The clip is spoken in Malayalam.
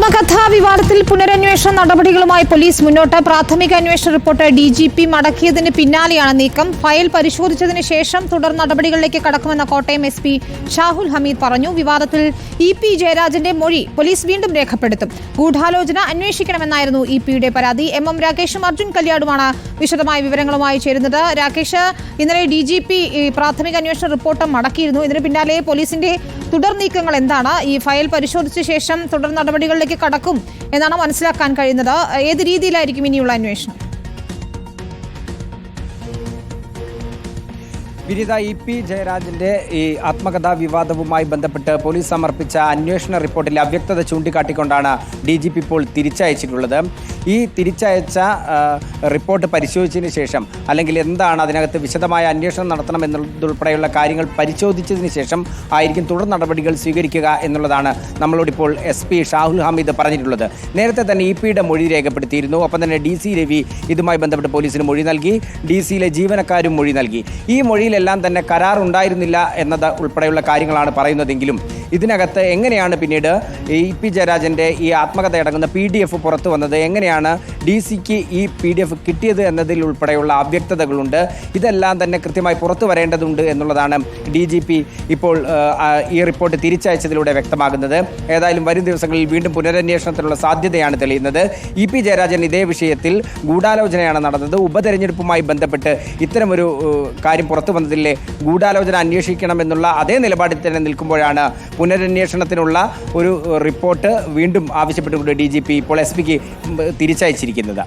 ആത്മകഥാ വിവാദത്തിൽ പുനരന്വേഷണ നടപടികളുമായി പോലീസ് മുന്നോട്ട്. പ്രാഥമിക അന്വേഷണ റിപ്പോർട്ട് DGP മടക്കിയതിന് പിന്നാലെയാണ് നീക്കം. ഫയൽ പരിശോധിച്ചതിന് ശേഷം തുടർ നടപടികളിലേക്ക് കടക്കുമെന്ന് കോട്ടയം SP ഷാഹുൽ ഹമീദ് പറഞ്ഞു. വിവാദത്തിൽ EP ജയരാജന്റെ മൊഴി പോലീസ് വീണ്ടും രേഖപ്പെടുത്തും. ഗൂഢാലോചന അന്വേഷിക്കണമെന്നായിരുന്നു EP-യുടെ പരാതി. MM രാകേഷും അർജുൻ കല്യാടുമാണ് വിശദമായ വിവരങ്ങളുമായി ചേരുന്നത്. രാകേഷ്, ഇന്നലെ DGP പ്രാഥമിക അന്വേഷണ റിപ്പോർട്ട് മടക്കിയിരുന്നു. ഇതിന് പിന്നാലെ പോലീസിന്റെ തുടർ നീക്കങ്ങൾ എന്താണ്? ഈ ഫയൽ പരിശോധിച്ച ശേഷം തുടർ നടപടികളിലേക്ക് കടക്കും എന്നാണ് മനസ്സിലാക്കാൻ കഴിയുന്നത്. ഏത് രീതിയിലായിരിക്കും ഇനിയുള്ള അന്വേഷണം? വിനീത, EP ജയരാജന്റെ ഈ ആത്മകഥാ വിവാദവുമായി ബന്ധപ്പെട്ട് പോലീസ് സമർപ്പിച്ച അന്വേഷണ റിപ്പോർട്ടിലെ അവ്യക്തത ചൂണ്ടിക്കാട്ടിക്കൊണ്ടാണ് DGP ഇപ്പോൾ തിരിച്ചയച്ചിട്ടുള്ളത്. ഈ തിരിച്ചയച്ച റിപ്പോർട്ട് പരിശോധിച്ചതിന് ശേഷം, അല്ലെങ്കിൽ എന്താണ് അതിനകത്ത് വിശദമായ അന്വേഷണം നടത്തണം എന്നുൾപ്പെടെയുള്ള കാര്യങ്ങൾ പരിശോധിച്ചതിന് ശേഷം ആയിരിക്കും തുടർ നടപടികൾ സ്വീകരിക്കുക എന്നുള്ളതാണ് നമ്മളോടിപ്പോൾ SP ഷാഹുൽ ഹമീദ് പറഞ്ഞിട്ടുള്ളത്. നേരത്തെ തന്നെ EP-യുടെ മൊഴി രേഖപ്പെടുത്തിയിരുന്നു. ഒപ്പം തന്നെ DC രവി ഇതുമായി ബന്ധപ്പെട്ട് പോലീസിന് മൊഴി നൽകി. DC-യിലെ ജീവനക്കാരും മൊഴി നൽകി. ഈ മൊഴിയിലെല്ലാം തന്നെ കരാർ ഉണ്ടായിരുന്നില്ല എന്നത് ഉൾപ്പെടെയുള്ള കാര്യങ്ങളാണ് പറയുന്നതെങ്കിലും ഇതിനകത്ത് എങ്ങനെയാണ് പിന്നീട് EP ജയരാജന്റെ ഈ ആത്മകഥ അടങ്ങുന്ന PDF പുറത്തു വന്നത്, എങ്ങനെയാണ് DC-ക്ക് ഈ PDF കിട്ടിയത് എന്നതിൽ ഉൾപ്പെടെയുള്ള അവ്യക്തതകളുണ്ട്. ഇതെല്ലാം തന്നെ കൃത്യമായി പുറത്തു വരേണ്ടതുണ്ട് എന്നുള്ളതാണ് DGP ഇപ്പോൾ ഈ റിപ്പോർട്ട് തിരിച്ചയച്ചതിലൂടെ വ്യക്തമാകുന്നത്. ഏതായാലും വരും ദിവസങ്ങളിൽ വീണ്ടും പുനരന്വേഷണത്തിനുള്ള സാധ്യതയാണ് തെളിയുന്നത്. EP ജയരാജൻ ഇതേ വിഷയത്തിൽ ഗൂഢാലോചനയാണ് നടന്നത്. ഉപതെരഞ്ഞെടുപ്പുമായി ബന്ധപ്പെട്ട് ഇത്തരമൊരു കാര്യം പുറത്തു വന്നതിലെ ഗൂഢാലോചന അന്വേഷിക്കണമെന്നുള്ള അതേ നിലപാടിൽ തന്നെ നിൽക്കുമ്പോഴാണ് പുനരന്വേഷണത്തിനുള്ള ഒരു റിപ്പോർട്ട് വീണ്ടും ആവശ്യപ്പെട്ടുകൊണ്ട് DGP ഇപ്പോൾ SP-ക്ക് തിരിച്ചയച്ചിരിക്കുന്നത്.